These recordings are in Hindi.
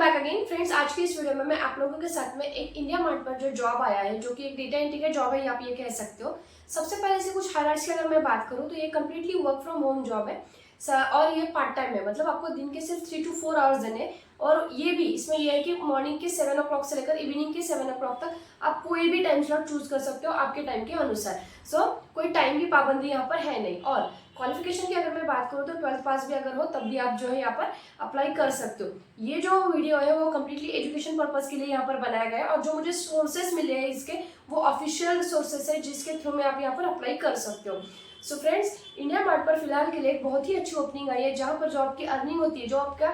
Back again friends. आज की इस वीडियो में मैं आप लोगों के साथ में एक इंडिया मार्ट पर जो जॉब आया है, जो कि एक डेटा एंट्री का जॉब है, आप ये कह सकते हो। सबसे पहले से कुछ हाइलाइट्स की अगर मैं बात करूं तो ये completely work from home job है और ये पार्ट टाइम है। मतलब आपको दिन के सिर्फ 3 to 4 आवर्स देने, और ये भी इसमें ये है कि मॉर्निंग के 7 o'clock से लेकर इवनिंग के 7 o'clock तक आप कोई भी टाइम स्लॉट चूज कर सकते हो आपके टाइम के अनुसार। सो कोई टाइम की पाबंदी यहाँ पर है नहीं। और क्वालिफिकेशन की अगर मैं बात करूँ तो 12th पास भी अगर हो तब भी आप जो है यहाँ पर अप्लाई कर सकते हो। ये जो वीडियो है वो कम्प्लीटली एजुकेशन पर्पज के लिए यहाँ पर बनाया गया है, और जो मुझे सोर्सेस मिले हैं इसके वो ऑफिशियल सोर्सेस है जिसके थ्रू में आप यहाँ पर अप्लाई कर सकते हो। सो फ्रेंड्स, इंडिया मार्ट पर फिलहाल के लिए एक बहुत ही अच्छी ओपनिंग आई है जहाँ पर जॉब की अर्निंग होती है, जो आपका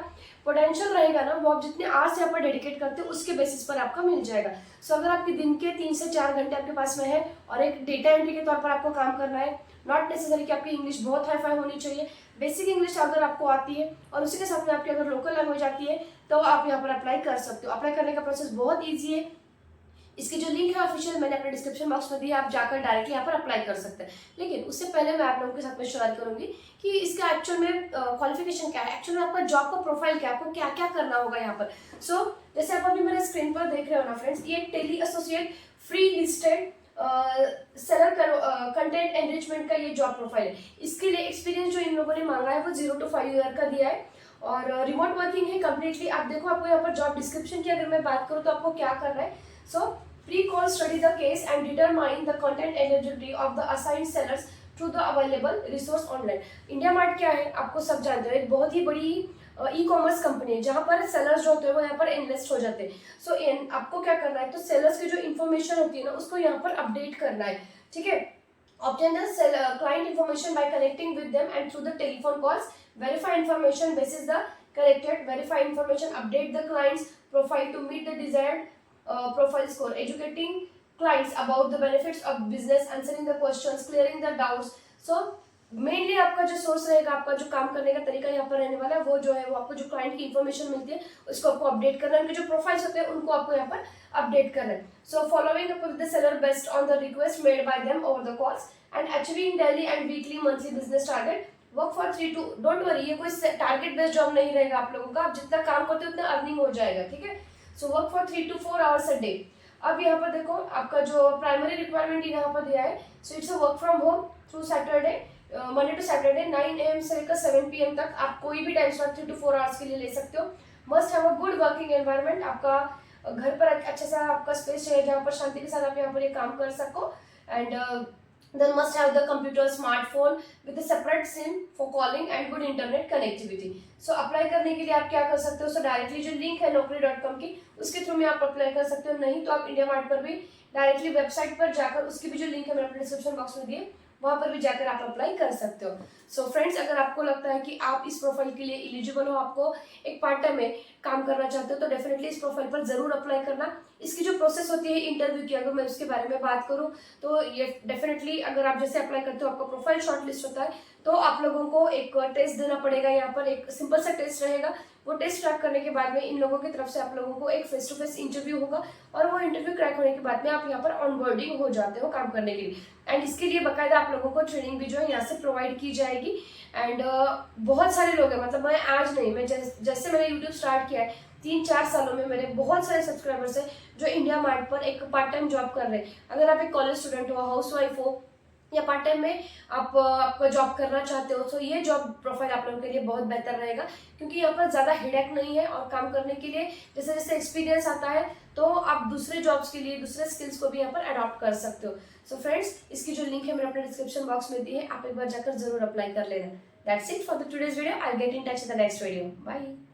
पोटेंशियल रहेगा ना वो आप जितने आवर्स यहाँ पर डेडिकेट करते हो उसके बेसिस पर आपका मिल जाएगा। सो अगर आपके दिन के 3 से 4 घंटे आपके पास में है और एक डेटा एंट्री के तौर पर आपको काम करना है, नॉट नेसेसरी कि आपकी इंग्लिश बहुत हाई फाई होनी चाहिए, बेसिक इंग्लिश अगर आपको आती है और उसी के साथ में आपकी अगर लोकल लैंग्वेज आती है तो आप यहाँ पर अप्लाई कर सकते हो। अप्लाई करने का प्रोसेस बहुत ईजी है। इसकी जो लिंक है ऑफिशियल मैंने अपने डिस्क्रिप्शन बॉक्स में दिया, आप जाकर डायरेक्टली यहाँ पर अप्लाई कर सकते हैं। लेकिन उससे पहले मैं आप लोगों के साथ में शेयर करूंगी कि इसका एक्चुअल में क्वालिफिकेशन क्या है, एक्चुअल में आपका जॉब का प्रोफाइल क्या है, आपको क्या क्या करना होगा यहाँ पर। सो जैसे आप अभी मेरे स्क्रीन पर देख रहे हो ना फ्रेंड्स, ये tele associate free listed seller content enrichment का ये जॉब प्रोफाइल है। इसके लिए एक्सपीरियंस जो इन लोगों ने मांगा है वो 0 to 5 ईयर का दिया है, और रिमोट वर्किंग है कम्प्लीटली। आप देखो, आपको यहाँ पर जॉब डिस्क्रिप्शन की अगर मैं बात करूँ तो आपको क्या करना है। सो pre-call study the case and determine the content eligibility of the assigned sellers through the available resource online। India mart क्या है आपको सब जानते हो, एक बहुत ही बड़ी ई कॉमर्स कंपनी है जहाँ पर सेलर्स जो होते हैं वो यहाँ पर इन्वेस्ट हो जाते हैं। सो आपको क्या करना है, तो सेलर्स की जो इन्फॉर्मेशन होती है ना उसको यहाँ पर अपडेट करना है, ठीक है। Obtain the client information by connecting with them and through the telephone calls, verify information basis the corrected, verify information, update the client's profile to meet the desired profile score, educating clients about the benefits of business, answering the questions, clearing the doubts। So mainly आपका जो सोर्स रहेगा, आपका जो काम करने का तरीका यहाँ पर रहने वाला है वो जो है वो आपको जो क्लाइंट की इन्फॉर्मेशन मिलती है उसको आपको अपडेट करना है, उनके जो प्रोफाइल्स होते हैं उनको आपको यहाँ पर अपडेट करना है। So following up with the seller based on the request made by them over the calls and achieving daily and weekly monthly business target. Work for 3 to, don't worry, ये कोई टारगेट बेस्ड जॉब नहीं रहेगा आप लोगों का, आप जितना काम करते हो उतना अर्निंग हो जाएगा, ठीक है। So work for 3 to 4 hours a day. अब यहाँ पर देखो आपका जो प्राइमरी रिक्वायरमेंट यहाँ पर दिया है, so it's a work from home through Saturday, Monday to Saturday 9 AM से लेकर 7 PM तक आप कोई भी टाइम स्लॉट 3 to 4 आवर्स के लिए ले सकते हो। Must have a good working environment, आपका घर पर अच्छा सा आपका स्पेस चाहिए जहाँ पर शांति के साथ आप यहाँ पर ये काम कर सको। And then must have the computer smartphone with a separate SIM for calling and good internet connectivity। so apply करने के लिए आप क्या कर सकते हो, डायरेक्टली जो लिंक है naukri.com की उसके थ्रू में आप अप्लाई कर सकते हो, नहीं तो आप इंडिया मार्ट पर भी डायरेक्टली वेबसाइट पर जाकर, उसकी भी जो लिंक है मैंने अपने डिस्क्रिप्शन बॉक्स में दिए, वहां पर भी जाकर आप अप्लाई कर सकते हो। सो फ्रेंड्स, अगर आपको लगता है कि आप इस प्रोफाइल के लिए एलिजिबल हो, आपको एक पार्ट टाइम में काम करना चाहते हो, तो डेफिनेटली इस प्रोफाइल पर जरूर अप्लाई करना। इसकी जो प्रोसेस होती है इंटरव्यू की, अगर मैं उसके बारे में बात करूं तो ये डेफिनेटली अगर आप जैसे अप्लाई करते हो आपका प्रोफाइल शॉर्ट लिस्ट होता है तो आप लोगों को एक टेस्ट देना पड़ेगा। यहाँ पर एक सिंपल सा टेस्ट रहेगा, वो टेस्ट क्रैक करने के बाद में इन लोगों की तरफ से आप लोगों को एक फेस टू फेस इंटरव्यू होगा, और वो इंटरव्यू क्रैक होने के बाद में आप यहाँ पर ऑनबोर्डिंग हो जाते हो काम करने के लिए। एंड इसके लिए बाकायदा आप लोगों को ट्रेनिंग भी जो है यहाँ से प्रोवाइड की जाएगी। एंड बहुत सारे लोग हैं, मतलब मैं आज नहीं, मैं जैसे मैंने यूट्यूब स्टार्ट किया है 3-4 सालों में मेरे बहुत सारे सब्सक्राइबर्स हैं जो इंडिया मार्ट पर एक पार्ट टाइम जॉब कर रहे हैं। अगर आप एक कॉलेज स्टूडेंट हो, हाउस वाइफ हो, या पार्ट टाइम में आप आपका जॉब करना चाहते हो, तो ये जॉब प्रोफाइल आप लोगों के लिए बहुत बेहतर रहेगा, क्योंकि यहाँ पर ज़्यादा हेडेक नहीं है, और काम करने के लिए जैसे जैसे एक्सपीरियंस आता है तो आप दूसरे जॉब्स के लिए दूसरे स्किल्स को भी यहाँ पर अडॉप्ट कर सकते हो। सो फ्रेंड्स, इसकी जो लिंक है मैंने अपने डिस्क्रिप्शन बॉक्स में दी है, आप एक बार जाकर जरूर अप्लाई कर लेना। That's it for the today's video. I get in touch in the next video. Bye.